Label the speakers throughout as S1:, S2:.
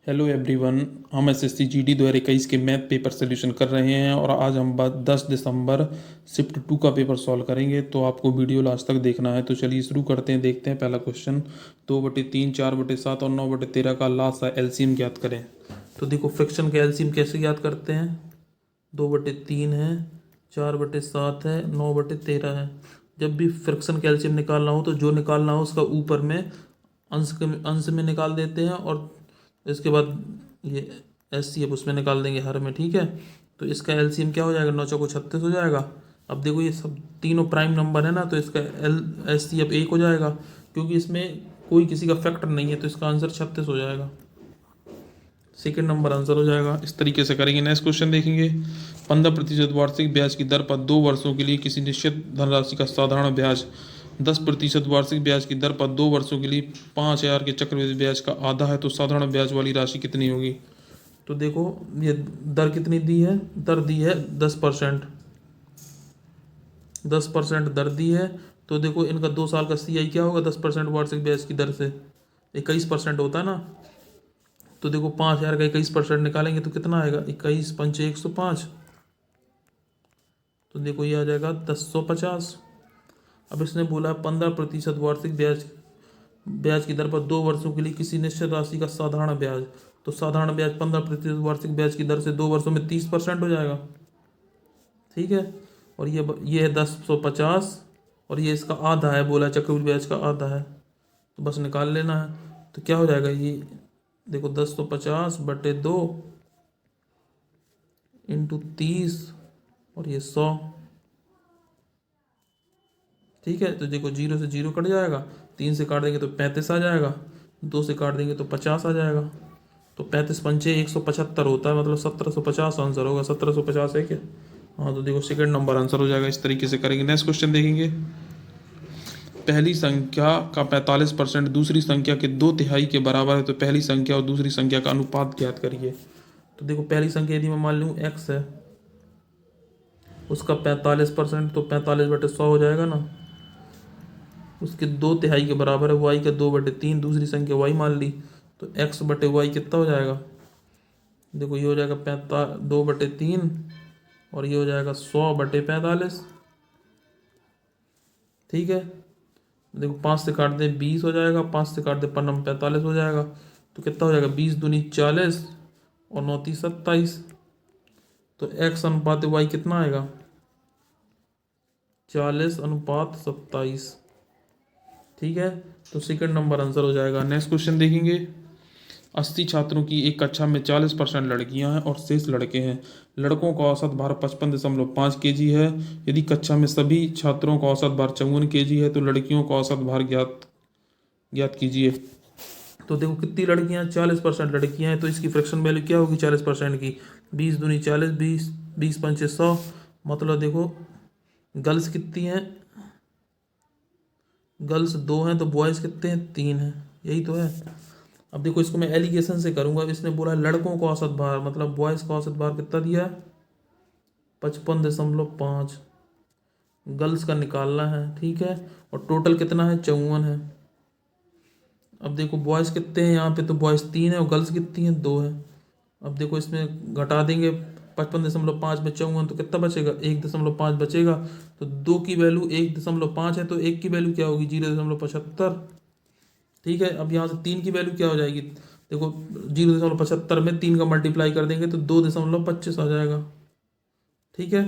S1: Hello everyone. हम SSC GD 2021 के math paper solution कर रहे हैं और आज हम 10 दिसंबर शिफ्ट 2 का पेपर सॉल्व करेंगे। तो आपको वीडियो लास्ट तक देखना है। तो चलिए शुरू करते हैं। देखते हैं पहला क्वेश्चन। 2/3, 4/7 और 9/13 का लास्ट एलसीएम ज्ञात करें। तो देखो फ्रैक्शन का एलसीएम कैसे ज्ञात करते हैं। 2/3 है, 4/7 है, 9/13 है। जब भी फ्रैक्शन का एलसीएम निकालना हो तो जो निकालना हो उसका ऊपर में अंश में निकाल देते हैं और इसके बाद ये एस सी एफ उसमें निकाल देंगे हर में। ठीक है, तो इसका एलसीएम क्या हो जाएगा, 9 चौको 36 हो जाएगा। अब देखो ये सब तीनों प्राइम नंबर है ना, तो इसका एस सी एफ 1 हो जाएगा क्योंकि इसमें कोई किसी का फैक्टर नहीं है, तो इसका आंसर 36 हो जाएगा। सेकेंड नंबर आंसर हो जाएगा। इस तरीके से करेंगे। नेक्स्ट क्वेश्चन देखेंगे। 15% वार्षिक ब्याज की दर पर 2 वर्षों के लिए किसी निश्चित धनराशि का साधारण ब्याज 10% वार्षिक ब्याज की दर पर 2 वर्षों के लिए 5,000 के चक्रवृद्धि ब्याज का आधा है, तो साधारण ब्याज वाली राशि कितनी होगी। तो देखो ये दर कितनी दी है, दर दी है 10%। 10% दर दी है, तो देखो इनका 2 साल का सीआई क्या होगा 10% वार्षिक ब्याज की दर से 21% होता है ना। तो देखो 5,000 का 21% निकालेंगे तो कितना आएगा, 21×5 105। तो देखो ये आ जाएगा 1050। अब इसने बोला 15% वार्षिक ब्याज ब्याज की दर पर 2 वर्षों के लिए किसी निश्चित राशि का साधारण ब्याज। तो साधारण ब्याज 15% वार्षिक ब्याज की दर से 2 वर्षों में 30% हो जाएगा। ठीक है, और ये है 1050 और ये इसका आधा है, बोला चक्रवृद्धि ब्याज का आधा है, तो बस निकाल लेना है। तो क्या हो जाएगा ये, देखो 1050/2 इंटू 30 और ये 100। ठीक है, तो देखो 0 से 0 कट जाएगा, 3 से काट देंगे तो 35 आ जाएगा, 2 से काट देंगे तो 50 आ जाएगा। तो 35×5 175 होता है, मतलब 1750 आंसर होगा। 1750 है क्या। हाँ, तो देखो सेकंड नंबर आंसर हो जाएगा। इस तरीके से करेंगे। नेक्स्ट क्वेश्चन देखेंगे। पहली संख्या का 45% दूसरी संख्या के 2/3 के बराबर है, तो पहली संख्या और दूसरी संख्या का अनुपात ज्ञात करिए। तो देखो पहली संख्या यदि मैं मान लूँ x है, उसका 45%, तो 45/100 हो जाएगा ना। उसके 2/3 के बराबर है y का 2/3, दूसरी संख्या y मान ली, तो x/y कितना हो जाएगा। देखो ये हो जाएगा 2/3 और ये हो जाएगा 100/45। ठीक है, देखो 5 से काट दे 20 हो जाएगा, 5 से काट दे 45 हो जाएगा, तो कितना हो जाएगा 20 दूनी 40 और 9 तीस 27। तो x अनुपात y कितना आएगा, 40:27। ठीक है, तो सेकंड नंबर आंसर हो जाएगा। नेक्स्ट क्वेश्चन देखेंगे। 80 छात्रों की एक कक्षा में 40% लड़कियां हैं और शेष लड़के हैं। लड़कों का औसत भार 55.5 kg है। यदि कक्षा में सभी छात्रों का औसत भार 54 kg है, तो लड़कियों का औसत भार ज्ञात ज्ञात कीजिए। तो देखो कितनी लड़कियां, 40% लड़कियां हैं, तो इसकी फ्रैक्शन वैल्यू क्या होगी 40% की, 20 दूनी 40, 20 20×5 100। मतलब देखो गर्ल्स कितनी हैं, गर्ल्स 2 हैं, तो बॉयज़ कितने हैं, 3 हैं। यही तो है। अब देखो इसको मैं एलिगेशन से करूंगा। अब इसने बोला लड़कों का औसत भार, मतलब बॉयज़ का औसत भार कितना दिया है 55.5। गर्ल्स का निकालना है। ठीक है, और टोटल कितना है 54 है। अब देखो बॉयज़ कितने हैं यहाँ पे, तो बॉयज़ 3 है और गर्ल्स कितनी हैं 2 है। अब देखो इसमें घटा देंगे 55.5 में 54, तो कितना बचेगा 1.5 बचेगा। तो 2 की वैल्यू 1.5 है, तो 1 की वैल्यू क्या होगी 0.75। ठीक है, अब यहाँ से 3 की वैल्यू क्या हो जाएगी, देखो 0.75 में 3 का मल्टीप्लाई कर देंगे तो 2.25 आ जाएगा। ठीक है,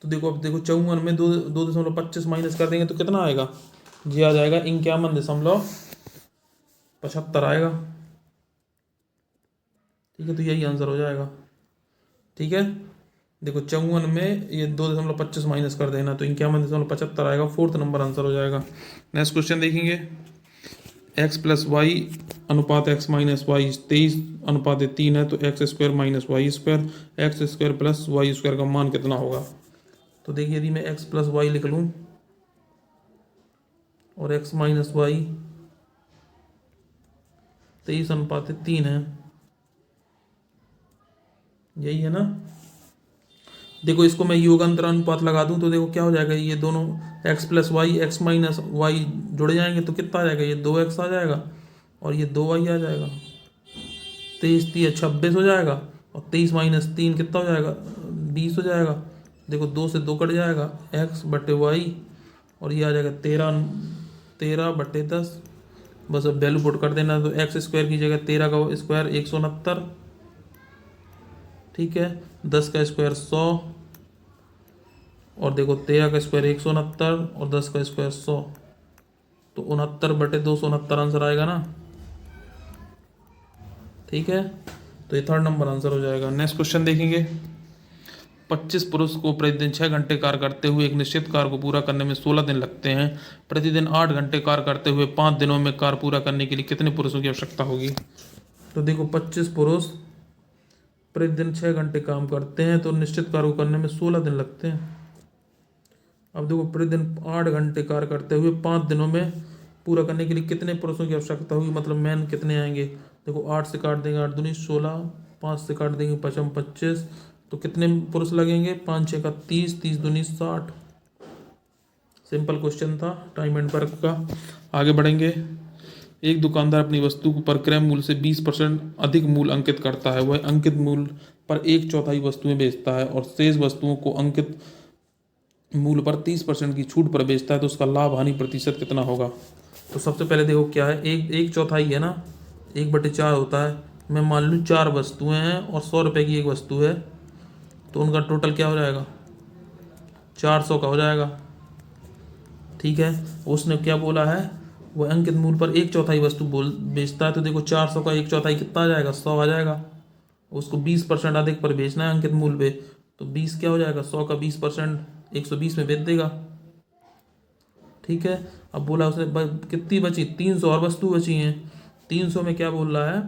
S1: तो देखो अब देखो 54 में 2.25 माइनस कर देंगे तो कितना आएगा, जी आ जाएगा 51.75 आएगा। ठीक है, तो यही आंसर हो जाएगा। ठीक है, देखो 54 में ये 2.25 माइनस कर देना तो 51.75 आएगा। फोर्थ नंबर आंसर हो जाएगा। नेक्स्ट क्वेश्चन देखेंगे। x+y अनुपात x-y 23:3 है, तो x² - y², x² + y² का मान कितना होगा। तो देखिए यदि मैं x+y लिख लूँ और x - y 23:3 है, यही है ना। देखो इसको मैं योगांतर अनुपात लगा दूं तो देखो क्या हो जाएगा, ये दोनों x+y x - y जुड़ जाएंगे तो कितना आ जाएगा, ये 2x आ जाएगा और ये 2y आ जाएगा। 23 3 26 हो जाएगा, और 23 माइनस 3 कितना हो जाएगा, 20 हो जाएगा। देखो 2 से 2 कट जाएगा, x बटे वाई, और ये आ जाएगा 13 बटे 10। बस अब वैल्यू पुट कर देना, तो एक्स स्क्वायर की जगह 13 का स्क्वायर 169, ठीक है, 10 का स्क्वायर 100, और देखो 13 का स्क्वायर 169 और 10 का स्क्वायर 100, तो 69/269 आंसर आएगा ना, ठीक है। तो ये थर्ड नंबर आंसर हो जाएगा। नेक्स्ट क्वेश्चन देखेंगे। 25 पुरुष को प्रतिदिन 6 घंटे कार्य करते हुए एक निश्चित कार्य को पूरा करने में 16 दिन लगते हैं। प्रतिदिन 8 घंटे कार्य करते हुए 5 दिनों में कार्य पूरा करने के लिए कितने पुरुषों की आवश्यकता होगी। तो देखो 25 पुरुष प्रतिदिन 6 घंटे काम करते हैं, तो निश्चित कार्य को करने में 16 दिन लगते हैं। अब देखो प्रतिदिन 8 घंटे कार्य करते हुए 5 दिनों में पूरा करने के लिए कितने पुरुषों की आवश्यकता होगी, मतलब मैन कितने आएंगे। देखो 8 से काट देंगे 8 दूनी 16, 5 से काट देंगे 5 25, तो कितने पुरुष लगेंगे, 5 6 का 30, 30 दूनी 60। सिंपल क्वेश्चन था टाइम एंड वर्क का। आगे बढ़ेंगे। एक दुकानदार अपनी वस्तु को पर क्रय मूल्य से 20% अधिक मूल्य अंकित करता है। वह अंकित मूल्य पर 1/4 वस्तुएं बेचता है और शेष वस्तुओं को अंकित मूल्य पर 30% की छूट पर बेचता है, तो उसका लाभ हानि प्रतिशत कितना होगा। तो सबसे पहले देखो क्या है, 1/4 है ना, 1/4 होता है। मैं मान लूँ 4 वस्तुएं हैं और 100 रुपये की एक वस्तु है, तो उनका टोटल क्या हो जाएगा, 400 का हो जाएगा, ठीक है। उसने क्या बोला है, वह अंकित मूल्य पर 1/4 वस्तु बेचता है, तो देखो 400 का 1/4 कितना आ जाएगा, 100 आ जाएगा। उसको 20% अधिक पर बेचना है अंकित मूल्य पे, तो 20 क्या हो जाएगा, 100 का 20% 120 में बेच देगा, ठीक है। अब बोला उसने कितनी बची, 300 और वस्तु बची हैं। 300 में क्या बोल रहा है,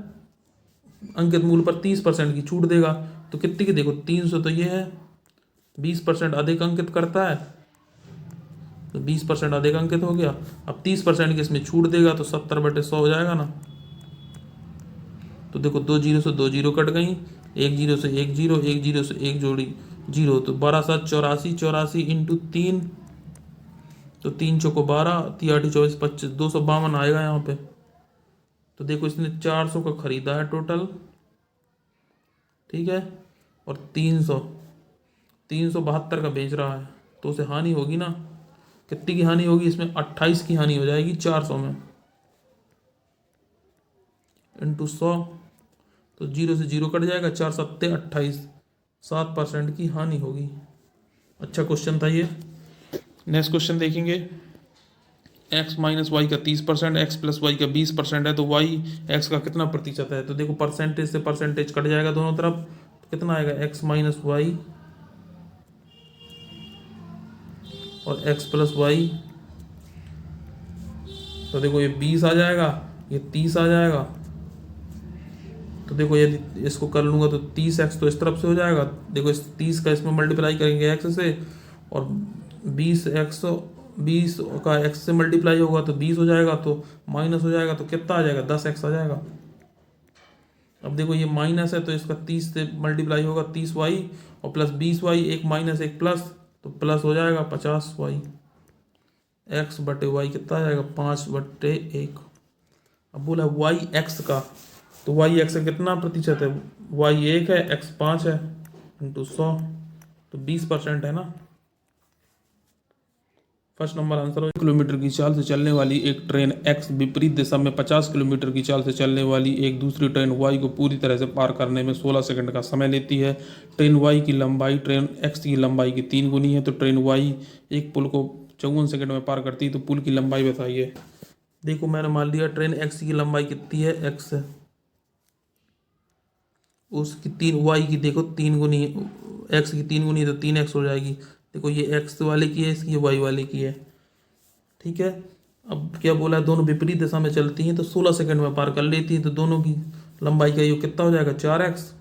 S1: अंकित मूल्य पर 30% की छूट देगा, तो कितनी की, देखो 300 तो ये है, 20% अधिक अंकित करता है, तो 20% अधिक अंकित हो गया। अब 30% की इसमें छूट देगा, तो 70/100 हो जाएगा ना। तो देखो 2 जीरो से 2 जीरो कट गई, 1 जीरो से 1 जीरो, 1 जीरो से 1 जोड़ी जीरो, तो 12 7 84, 84 इंटू 3, तो 3 चौको 12, 3 8 24 25, 252 आएगा यहाँ पे। तो देखो इसने 400 का खरीदा है टोटल, ठीक है, और 372 का बेच रहा है, तो उसे हानि होगी ना। कितनी की हानि होगी इसमें, 28 की हानि हो जाएगी 400 में, इंटू 100, तो 0 से 0 कट जाएगा, 4 सत्ते 28, 7% की हानि होगी। अच्छा क्वेश्चन था ये। नेक्स्ट क्वेश्चन देखेंगे। x माइनस वाई का 30%, x प्लस वाई का 20% है, तो y x का कितना प्रतिशत है। तो देखो परसेंटेज से परसेंटेज कट जाएगा दोनों तरफ, तो कितना आएगा, x माइनस वाई और x प्लस वाई, तो देखो ये 20 आ जाएगा, ये 30 आ जाएगा। तो देखो यदि इसको कर लूँगा तो 30x तो इस तरफ से हो जाएगा, देखो इस 30 का इसमें मल्टीप्लाई करेंगे x से, और 20 का x से मल्टीप्लाई होगा तो 20 हो जाएगा, तो माइनस हो जाएगा, तो कितना आ जाएगा, 10x आ जाएगा। अब देखो ये माइनस है, तो इसका 30 से मल्टीप्लाई होगा 30y, और प्लस 20y, एक माइनस एक प्लस, तो प्लस हो जाएगा 50y। x बटे वाई कितना आ जाएगा, 5/1। अब बोला वाई एक्स का, तो वाई एक्स का कितना प्रतिशत है, वाई 1 है, x 5 है, इंटू 100, तो 20% है ना। फर्स्ट नंबर आंसर हो। किलोमीटर की चाल से चलने वाली एक ट्रेन x विपरीत दिशा में 50 किलोमीटर की चाल से चलने वाली एक दूसरी ट्रेन y को पूरी तरह से पार करने में 16 सेकंड का समय लेती है। ट्रेन y की लंबाई ट्रेन x की लंबाई की 3 गुनी है, तो ट्रेन y एक पुल को 54 सेकंड में पार करती है, तो पुल की लंबाई बताइए। देखो मैंने मान लिया ट्रेन x की लंबाई कितनी है, x है, उसकी 3 y की देखो 3 गुनी, x की 3 गुनी, तो 3x हो जाएगी। देखो ये x वाले की है, इसकी ये y वाले की है, ठीक है। अब क्या बोला है, दोनों विपरीत दिशा में चलती हैं, तो 16 सेकंड में पार कर लेती हैं, तो दोनों की लंबाई का योग कितना हो जाएगा, 4x।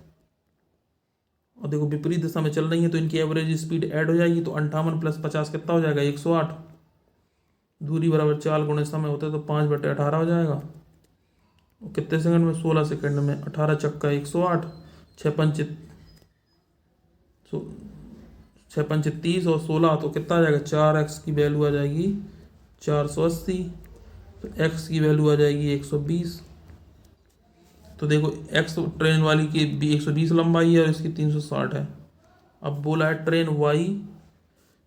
S1: और देखो विपरीत दिशा में चल रही है, तो इनकी एवरेज स्पीड ऐड हो जाएगी, तो 58 + 50 कितना हो जाएगा, 108। दूरी बराबर 4 गुणे समय होता है, तो 5/18 हो जाएगा। और कितने सेकंड में, 16 सेकंड में, 18 चक्का 108, 6 पंच 30 और 16, तो कितना आ जाएगा, 4x की वैल्यू आ जाएगी 480, तो x की वैल्यू आ जाएगी 120। तो देखो एक्स ट्रेन वाली की 120 लंबाई है और इसकी 360 है। अब बोला है ट्रेन वाई,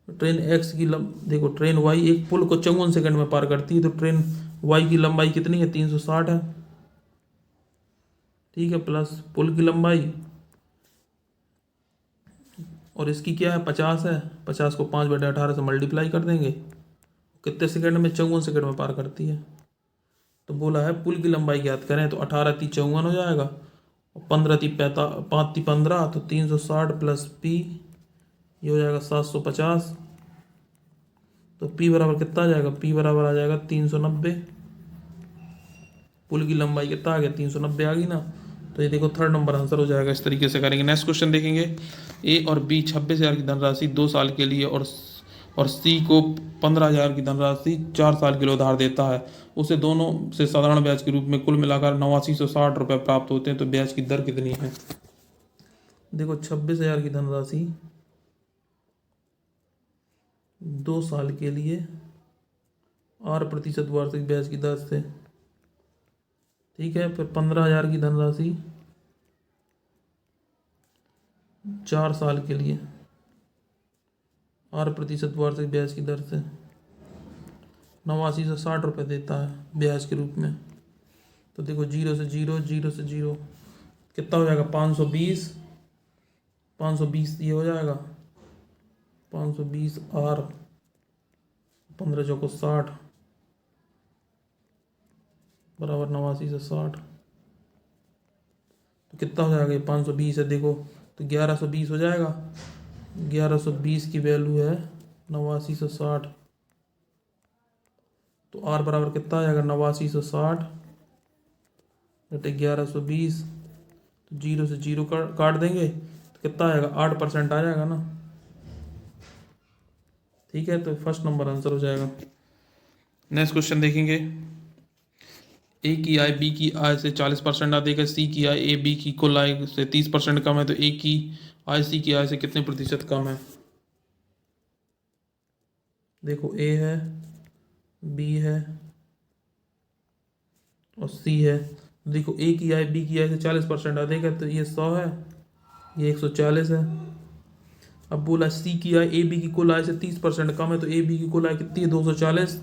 S1: ट्रेन एक्स की देखो ट्रेन वाई एक पुल को 54 सेकंड में पार करती है, तो ट्रेन वाई की लंबाई कितनी है? 360 है। ठीक है, प्लस पुल की लंबाई, और इसकी क्या है? 50 है। 50 को 5/18 से मल्टीप्लाई कर देंगे, कितने सेकंड में? 54 सेकंड में पार करती है। तो बोला है पुल की लंबाई ज्ञात करें, तो 18×3 = 54 हो जाएगा, और 5×3 = 15, तो 360 प्लस पी, ये हो जाएगा 750। तो पी बराबर कितना आ जाएगा? पी बराबर आ जाएगा 390। पुल की लंबाई कितना आ गया? 390 आ गई ना। तो ये देखो थर्ड नंबर आंसर हो जाएगा। इस तरीके से करेंगे। नेक्स्ट क्वेश्चन देखेंगे। ए और बी 26,000 की धनराशि 2 साल के लिए और सी को 15,000 की धनराशि 4 साल के लिए उधार देता है। उसे दोनों से साधारण ब्याज के रूप में कुल मिलाकर 8960 रुपये प्राप्त होते हैं, तो ब्याज की दर कितनी है? देखो 26,000 की धनराशि 2 साल के लिए 8% वार्षिक ब्याज की दर से, ठीक है। फिर 15,000 की धनराशि 4 साल के लिए 8% वार्षिक ब्याज की दर से 8960 रुपये देता है ब्याज के रूप में। तो देखो 0 से 0, 0 से 0 कितना हो जाएगा? 520। 520 ये हो जाएगा 520 आर, 15 चौको 60 बराबर 8960। तो कितना हो जाएगा? ये 520 है देखो, तो 1120 हो जाएगा। 1120 की वैल्यू है 8960। तो आर बराबर कितना आ जाएगा? 8960 बटे 1120। तो 0 से 0 काट देंगे, तो कितना आएगा? 8% आ जाएगा ना। ठीक है, तो फर्स्ट नंबर आंसर हो जाएगा। नेक्स्ट क्वेश्चन देखेंगे। ए की आय बी की आय से 40% अधिक है। सी की आय ए बी की कुल आय से 30% कम है, तो ए की आय सी की आय से कितने प्रतिशत कम है? देखो ए है, बी है और सी है। देखो ए की आय बी की आय से 40% अधिक है, तो ये 100 है, ये 140 है। अब बोला सी की आय ए बी की कुल आय से 30% कम है, तो ए बी की कुल आय कितनी है? 240।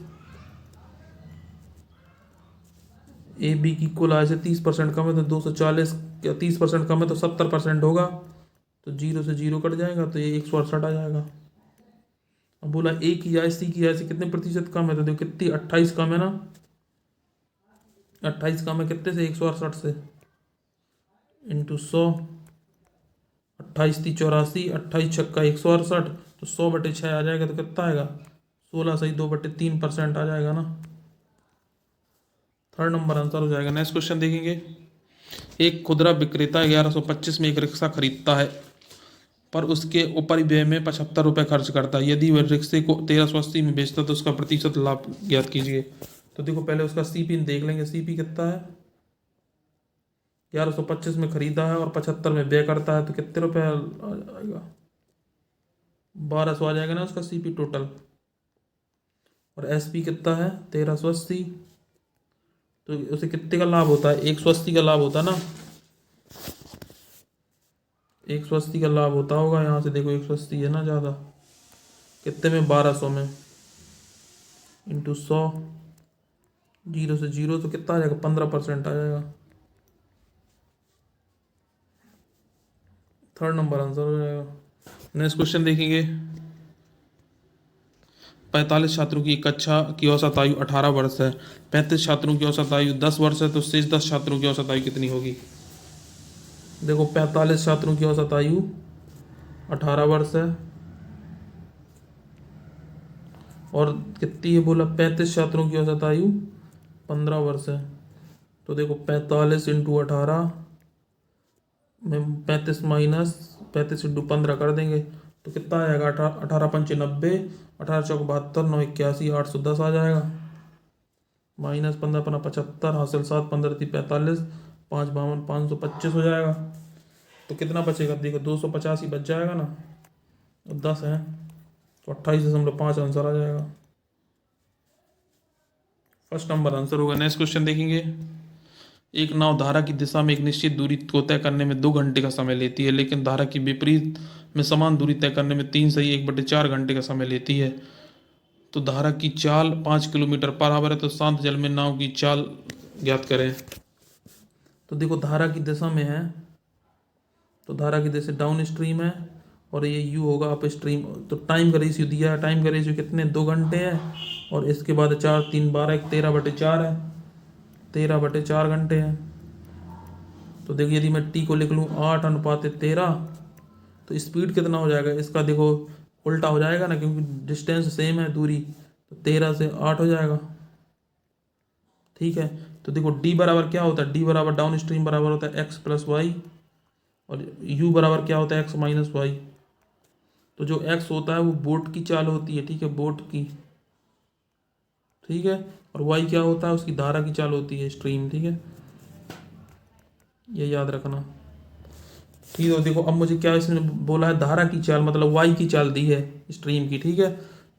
S1: ए बी की कुल आय से 30% कम है, तो 240, क्या 30% कम है तो 70% होगा, तो 0 से 0 कट जाएगा, तो ये 168 आ जाएगा। अब बोला ए की आय सी की आय से कितने प्रतिशत कम है, तो देखो कितनी? 28 कम है ना। 28 कम है कितने से? 168 से, इंटू 100। 28×3 = 84, 28×6 = 168, तो 100/6 आ जाएगा, तो कितना आएगा? 16 सही 2/3% आ जाएगा ना। थर्ड नंबर आंसर हो जाएगा। नेक्स्ट क्वेश्चन देखेंगे। एक खुदरा विक्रेता 1125 में एक रिक्शा खरीदता है, पर उसके उपरिव्यय में 75 रुपये खर्च करता है। यदि वह रिक्शे को 1380 में बेचता तो उसका प्रतिशत लाभ ज्ञात कीजिए। तो देखो पहले उसका सीपी देख लेंगे। सीपी कितना है? 1125 में खरीदा है और 75 में व्यय करता है, तो कितने रुपये आ जाएगा? 1200 आ जाएगा ना उसका सीपी टोटल। और एसपी कितना है? 1380। तो उसे कितने का लाभ होता है? 180 का लाभ होता है ना। 180 का लाभ होता होगा। यहाँ से देखो 180 है ना ज़्यादा, कितने में? 1200 में, इंटू 100। 0 से 0 तो कितना आ जाएगा? 15% आ जाएगा। थर्ड नंबर आंसर हो जाएगा। नेक्स्ट क्वेश्चन देखेंगे। 45 छात्रों की कक्षा की औसत आयु 18 वर्ष है। 35 छात्रों की औसत आयु 10 वर्ष है, तो शेष 10 छात्रों की औसत आयु कितनी होगी? देखो 45 छात्रों की औसत आयु 18 वर्ष है, और कितनी है बोला? 35 छात्रों की औसत आयु 15 वर्ष है। तो देखो 45×18 में 35 माइनस 35×15 कर देंगे, तो कितना आ जाएगा? 18×5 = 90, 18×4 = 72, 9×81 810 आ जाएगा। माइनस 15×5 = 75, हासिल 7, 15×3 = 45, 5×52 525 हो जाएगा। तो कितना बचेगा? देखो 250 ही बच जाएगा ना, तो 10 है, तो 28.5 आंसर आ जाएगा। फर्स्ट नंबर आंसर होगा। नेक्स्ट क्वेश्चन देखेंगे। एक नाव धारा की दिशा में एक निश्चित दूरी को तय करने में 2 घंटे का समय लेती है, लेकिन धारा की विपरीत में समान दूरी तय करने में 3 = 1/4 घंटे का समय लेती है। तो धारा की चाल 5 किलोमीटर पर आवर है, तो शांत जल में नाव की चाल ज्ञात करें। तो देखो धारा की दिशा में है, तो धारा की दिशा डाउन स्ट्रीम है और ये यू होगा अप स्ट्रीम। तो टाइम का रेशियो दिया है, टाइम का रेशियो कितने 2 घंटे है, और इसके बाद 4 3 12 13/4 है, 13/4 घंटे है। तो देखो यदि मैं टी को लिख लूँ 8:13, तो स्पीड कितना हो जाएगा इसका, देखो उल्टा हो जाएगा ना, क्योंकि डिस्टेंस सेम है दूरी, तो 13 से 8 हो जाएगा। ठीक है, तो देखो डी बराबर क्या होता है, डी बराबर डाउन स्ट्रीम बराबर होता है एक्स प्लस वाई, और यू बराबर क्या होता है एक्स माइनस वाई। तो जो एक्स होता है वो बोट की चाल होती है, ठीक है, बोट की, ठीक है, और वाई क्या होता है उसकी धारा की चाल होती है, स्ट्रीम, ठीक है, ये याद रखना। ठीक है, तो देखो अब मुझे क्या इसमें बोला है, धारा की चाल मतलब वाई की चाल दी है स्ट्रीम की, ठीक है।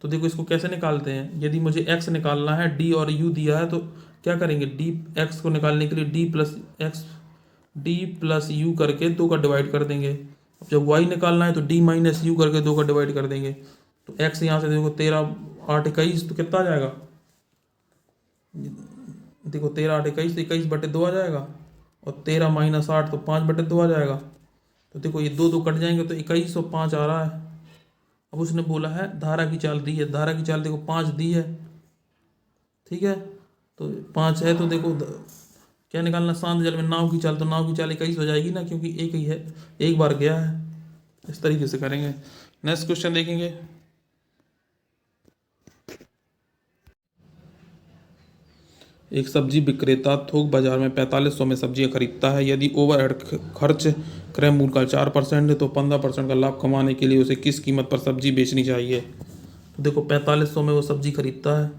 S1: तो देखो इसको कैसे निकालते हैं, यदि मुझे एक्स निकालना है, डी और यू दिया है, तो क्या करेंगे, डी एक्स को निकालने के लिए डी प्लस यू करके 2 का डिवाइड कर देंगे। अब जब वाई निकालना है तो डी माइनस यू करके 2 का डिवाइड कर देंगे। तो एक्स यहाँ से देखो 13 8 21, तो कितना आ जाएगा, देखो 13 8 21, तो 21/2 आ जाएगा, और 13 माइनस 8 तो 5/2 आ जाएगा। तो देखो ये 2 2 कट जाएंगे, तो 21 और 5 आ रहा है। अब उसने बोला है धारा की चाल दी है, धारा की चाल देखो 5 दी है, ठीक है, तो 5 है, तो देखो क्या निकालना, शांत जल में नाव की चाल, तो नाव की चाल 21 हो जाएगी ना, क्योंकि एक ही है, एक बार गया है। इस तरीके से करेंगे। नेक्स्ट क्वेश्चन देखेंगे। एक सब्जी विक्रेता थोक बाजार में 4500 में सब्जियां खरीदता है। यदि ओवरहेड खर्च क्रय मूल्य का 4% है, तो 15% का लाभ कमाने के लिए उसे किस कीमत पर सब्जी बेचनी चाहिए। तो देखो 4500 में वो सब्जी खरीदता है,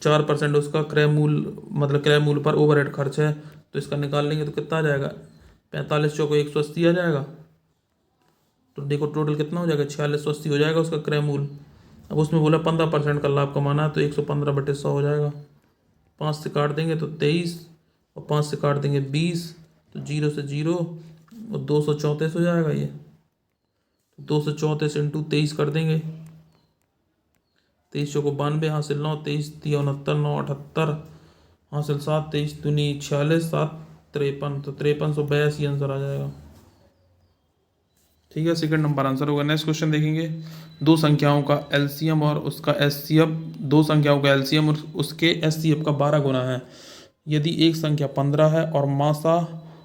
S1: 4% उसका क्रय मूल्य, मतलब क्रय मूल्य पर ओवरहेड खर्च है, तो इसका निकाल लेंगे तो कितना आ जाएगा, 45 चौको 180 आ जाएगा। तो देखो टोटल कितना हो जाएगा, 4680 हो जाएगा उसका क्रय मूल्य। अब उसमें बोला 15% का लाभ कमाना है, तो 115/100 हो जाएगा। 5 से काट देंगे तो 23, और 5 से काट देंगे 20, तो 0 से 0, और 234 हो जाएगा ये। 234 इंटू 23 कर देंगे, 23 चौको 92 हासिल 9, 23 3 69 9 78 हासिल 7, 23 दूनी 46 7 53, तो 5382 आंसर आ जाएगा। ठीक है, सेकंड नंबर आंसर होगा। नेक्स्ट क्वेश्चन देखेंगे। दो संख्याओं का एलसीएम और उसका एचसीएफ, दो संख्याओं का एलसीएम और उसके एचसीएफ का 12 गुना है। यदि एक संख्या 15 है और मासा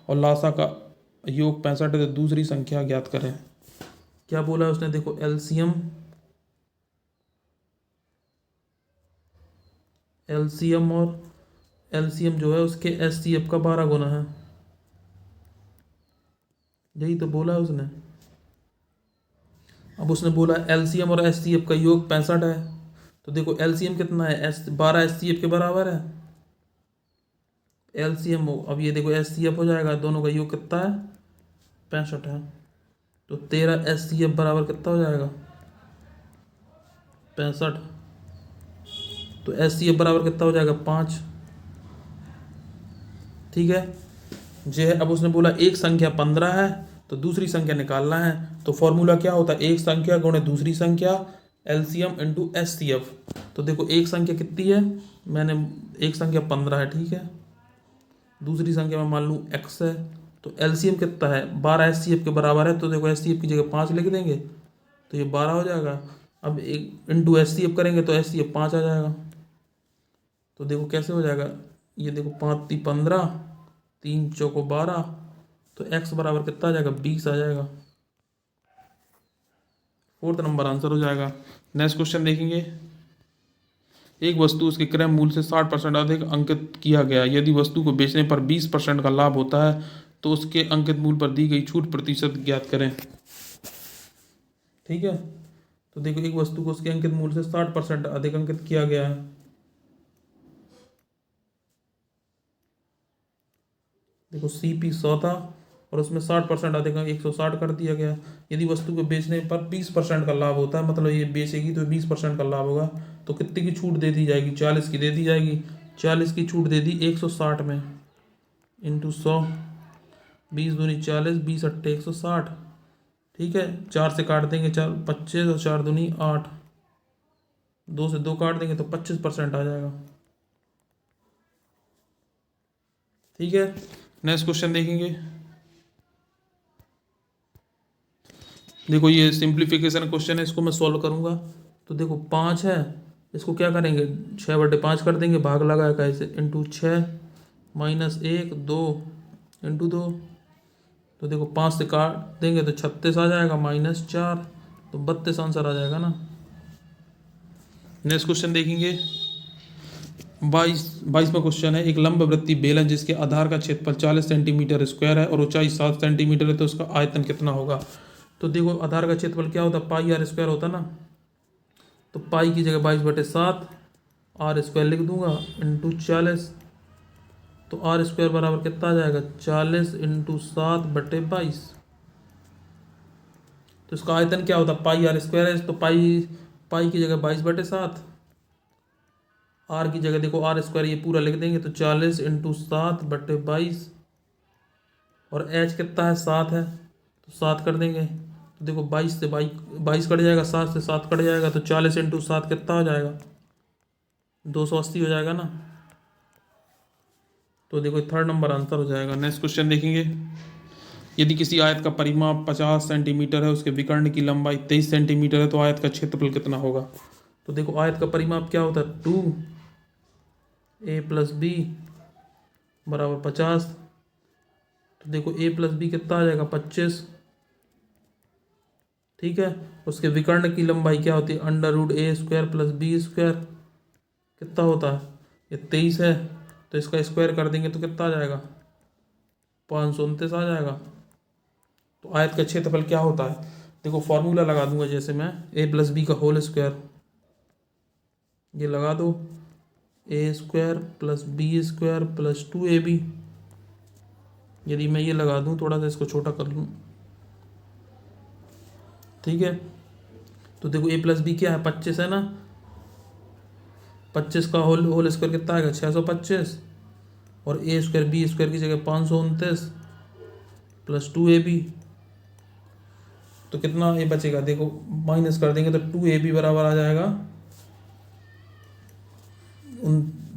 S1: और लासा का योग 65 है, तो दूसरी संख्या ज्ञात करें। क्या बोला है उसने, देखो एलसीएम और एलसीएम जो है उसके एचसीएफ का 12 गुना है, यही तो बोला है उसने। अब उसने बोला एलसीएम और एचसीएफ का योग 65 है, तो देखो एलसीएम कितना है, 12 एचसीएफ के बराबर है, एलसीएम हो, अब ये देखो एचसीएफ हो जाएगा, दोनों का योग कितना है 65 है, तो 13 एचसीएफ बराबर कितना हो जाएगा 65, तो एचसीएफ बराबर कितना हो जाएगा 5। ठीक है, जो है अब उसने बोला एक संख्या 15 है, तो दूसरी संख्या निकालना है। तो फॉर्मूला क्या होता है, एक संख्या गुणे दूसरी संख्या, एलसीएम इंटू एचसीएफ। तो देखो एक संख्या कितनी है, मैंने एक संख्या 15 है, ठीक है, दूसरी संख्या मैं मान लूँ एक्स है, तो एलसीएम कितना है 12 एचसीएफ के बराबर है, तो देखो एचसीएफ की जगह 5 लिख देंगे, तो ये 12 हो जाएगा। अब एक इंटू एचसीएफ करेंगे तो एचसीएफ 5 आ जाएगा। तो देखो कैसे हो जाएगा, ये देखो 5 3 15, 3 चौको 12, तो x बराबर कितना आ जाएगा 20 आ जाएगा। फोर्थ नंबर आंसर हो जाएगा। नेक्स्ट क्वेश्चन देखेंगे। एक वस्तु उसके क्रय मूल्य से 60% अधिक अंकित किया गया। यदि वस्तु को बेचने पर 20% का लाभ होता है, तो उसके अंकित मूल्य पर दी गई छूट प्रतिशत ज्ञात करें। ठीक है, तो देखो एक वस्तु को उसके अंकित मूल्य से 60% अधिक अंकित किया गया है। देखो सीपी 100 था और उसमें 60% अधिक 160 कर दिया गया। यदि वस्तु को बेचने पर 20% का लाभ होता है, मतलब ये बेचेगी तो 20% का लाभ होगा, तो कितने की छूट दे दी जाएगी, 40 की दे दी जाएगी। 40 की छूट दे दी 160 में, इंटू 100, 20 दूनी 40, 20 अट्ठे 160। ठीक है, 4 से काट देंगे 4 25 और 4 दूनी 8, 2 से 2 काट देंगे तो 25% आ जाएगा। ठीक है, नेक्स्ट क्वेश्चन देखेंगे। देखो ये सिंप्लीफिकेशन क्वेश्चन है, इसको मैं सॉल्व करूंगा। तो देखो 5 है, इसको क्या करेंगे 6/5 कर देंगे, भाग लगा कैसे, इंटू 6 माइनस 1 2 इंटू 2। तो देखो 5 से काट देंगे तो 36 आ जाएगा, माइनस 4 तो 32 आंसर आ जाएगा ना। नेक्स्ट क्वेश्चन देखेंगे 22वां क्वेश्चन है। एक लंब वृत्तीय बेलन जिसके आधार का क्षेत्रफल 40 सेंटीमीटर स्क्वायर है और ऊंचाई 7 सेंटीमीटर है, तो उसका आयतन कितना होगा। तो देखो आधार का क्षेत्रफल क्या होता है, पाई आर स्क्वायर होता ना। तो पाई की जगह 22/7 आर स्क्वायर लिख दूंगा, इंटू 40। तो आर स्क्वायर बराबर कितना आ जाएगा, 40 इंटू 7/22। तो इसका आयतन क्या होता है, पाई आर स्क्वायर है, तो पाई की जगह 22/7, आर की जगह देखो आर स्क्वायर ये पूरा लिख देंगे, तो 40 इंटू 7/22। और एच कितना है, 7 है, तो 7 कर देंगे। तो देखो 22 से 22 कट जाएगा, 7 से 7 कट जाएगा, तो 40 इंटू 7 कितना हो जाएगा, 280 हो जाएगा ना। तो देखो थर्ड नंबर आंसर हो जाएगा। नेक्स्ट क्वेश्चन देखेंगे। यदि किसी आयत का परिमाप 50 सेंटीमीटर है, उसके विकर्ण की लंबाई 23 सेंटीमीटर है, तो आयत का क्षेत्रफल कितना होगा। तो देखो आयत का परिमाप क्या होता है, 2a + b बराबर 50। तो देखो a + b कितना आ जाएगा, 25। ठीक है, उसके विकर्ण की लंबाई क्या होती है, √a² + b²। कितना होता है, ये 23 है, तो इसका स्क्वायर कर देंगे तो कितना आ जाएगा, 529 आ जाएगा। तो आयत का क्षेत्रफल क्या होता है, देखो फॉर्मूला लगा दूंगा, जैसे मैं a + b का होल स्क्वायर, ये लगा दो, a² + b² + 2ab। यदि मैं ये लगा दूं, थोड़ा सा इसको छोटा कर लूं, ठीक है। तो देखो a + b क्या है, 25 है ना, 25 का होल स्क्वायर कितना आएगा, 625। और a² b² की जगह 529 + 2ab। तो कितना ये बचेगा, देखो माइनस कर देंगे तो 2ab बराबर आ जाएगा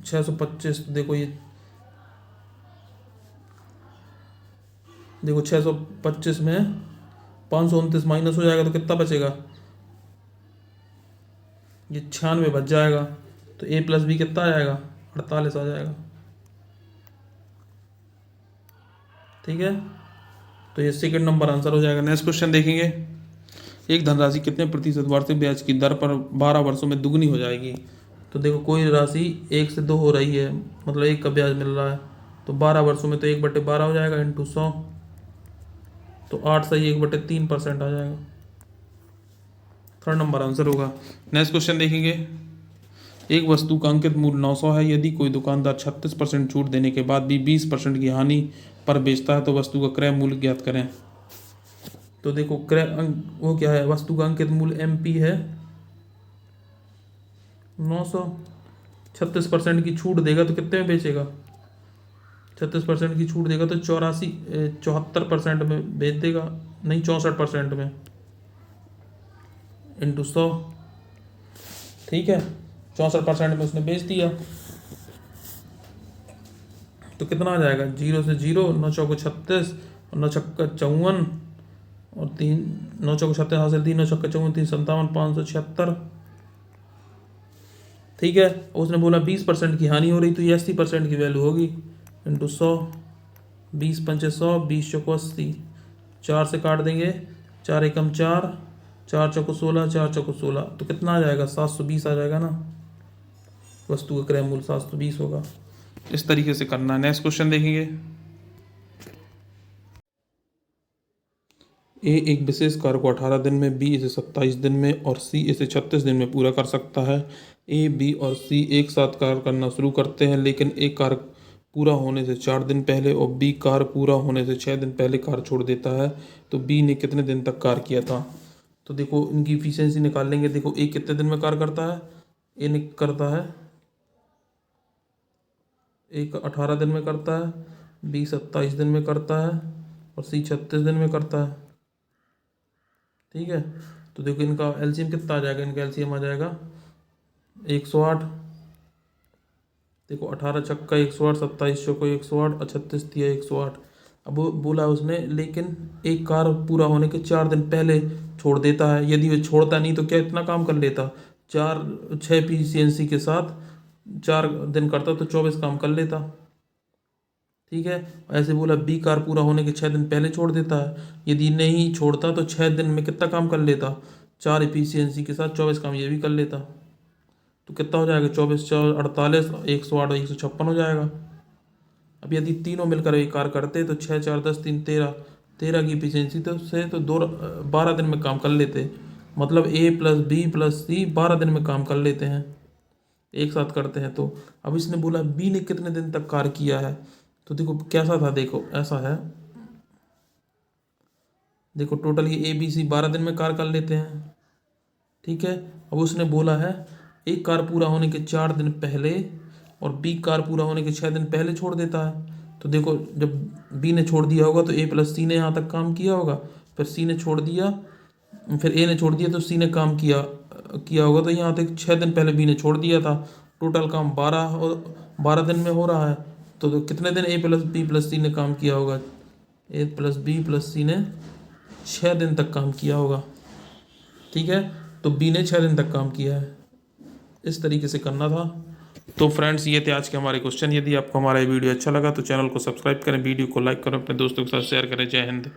S1: 625। तो देखो ये देखो 625 में 529 माइनस हो जाएगा, तो कितना बचेगा, ये 96 बच जाएगा। तो a + b कितना आ जाएगा, 48 आ जाएगा। ठीक है, तो ये सेकंड नंबर आंसर हो जाएगा। नेक्स्ट क्वेश्चन देखेंगे। एक धनराशि कितने प्रतिशत वार्षिक ब्याज की दर पर 12 वर्षों में दुगनी हो जाएगी। तो देखो कोई राशि 1 से 2 हो रही है, मतलब 1 का ब्याज मिल रहा है, तो 12 वर्षों में तो 1/12 हो जाएगा, इंटू 100। तो 8 सही 1/3% आ जाएगा, थर्ड नंबर आंसर होगा। नेक्स्ट क्वेश्चन देखेंगे। एक वस्तु का अंकित मूल्य 900 है, यदि कोई दुकानदार 36% छूट देने के बाद भी 20% की हानि पर बेचता है, तो वस्तु का क्रय मूल्य ज्ञात करें। तो देखो वो क्या है, वस्तु का अंकित मूल्य MP है 900, 36% की छूट देगा तो कितने में बेचेगा, 36% की छूट देगा तो 74% में बेच देगा, नहीं 64% में, इंटू 100। ठीक है, 64% में उसने बेच दिया, तो कितना आ जाएगा, 0 से 0, 9 चौको 36 और 9 छक्का 54 और 3 9 चौको 36 हासिल 3 9 छक्का 54 3 57 576। ठीक है, उसने बोला 20% की हानि हो रही, तो ये 80% की वैल्यू होगी, इंटू 100, 20 पंचे 100, 20 चौको 80, 4 से काट देंगे, 4 एकम 4, 4 चौको 16, 4 चौको 16, तो कितना आ जाएगा, 720 आ जाएगा ना। वस्तु का क्रय मूल्य 720 होगा। इस तरीके से करना है। नेक्स्ट क्वेश्चन देखेंगे। ए एक विशेष कार्य को 18 दिन में, बी इसे 27 दिन में और सी इसे 36 दिन में पूरा कर सकता है। ए, बी और सी एक साथ कार्य करना शुरू करते हैं, लेकिन एक कार्य पूरा होने से 4 दिन पहले और बी कार्य पूरा होने से 6 दिन पहले कार्य छोड़ देता है, तो बी ने कितने दिन तक कार्य किया था। तो देखो इनकी इफिशियंसी निकाल लेंगे। देखो ए कितने दिन में कार्य करता है, ए करता है, ए 18 दिन में करता है, बी 27 दिन में करता है और सी 36 दिन में करता है। ठीक है, तो देखो इनका एलसीएम कितना आ जाएगा, इनका एलसीएम आ जाएगा 108। देखो 18 छक्का 108, 27 चौको 108 और 36 दिया 108। अब वो बोला उसने लेकिन एक कार्य पूरा होने के 4 दिन पहले छोड़ देता है। यदि वो छोड़ता नहीं तो क्या इतना काम कर लेता, 6 पीसीएनसी के साथ 4 दिन करता तो 24 काम कर लेता। ठीक है, ऐसे बोला बी कार पूरा होने के 6 दिन पहले छोड़ देता है। यदि नहीं छोड़ता तो 6 दिन में कितना काम कर लेता, 4 एफिशिएंसी के साथ 24 काम ये भी कर लेता। तो कितना हो जाएगा, 24 4 48, 108 और 156 हो जाएगा। अब यदि तीनों मिलकर एक कार करते तो 6 4 10 3 13 की एफिशिएंसी तो से तो 12 दिन में काम कर लेते। मतलब ए प्लस बी प्लस सी 12 दिन में काम कर लेते हैं, एक साथ करते हैं। तो अब इसने बोला बी ने कितने दिन तक कार्य किया है। तो देखो कैसा था, देखो ऐसा है, देखो टोटल ये ए बी सी 12 दिन में कार्य कर लेते हैं। ठीक है, अब उसने बोला है एक कार पूरा होने के 4 दिन पहले और बी कार पूरा होने के 6 दिन पहले छोड़ देता है। तो देखो जब बी ने छोड़ दिया होगा तो ए प्लस सी ने यहाँ तक काम किया होगा, फिर सी ने छोड़ दिया, फिर ए ने छोड़ दिया तो सी ने काम किया किया होगा। तो यहाँ तक 6 दिन पहले बी ने छोड़ दिया था, टोटल काम 12 दिन में हो रहा है। तो कितने दिन ए प्लस बी प्लस सी ने काम किया होगा, ए प्लस बी प्लस सी ने 6 दिन तक काम किया होगा। ठीक है, तो बी ने 6 दिन तक काम किया है, इस तरीके से करना था। तो फ्रेंड्स ये थे आज के हमारे क्वेश्चन। यदि आपको हमारा ये वीडियो अच्छा लगा तो चैनल को सब्सक्राइब करें, वीडियो को लाइक करें, अपने दोस्तों के साथ शेयर करें। जय हिंद।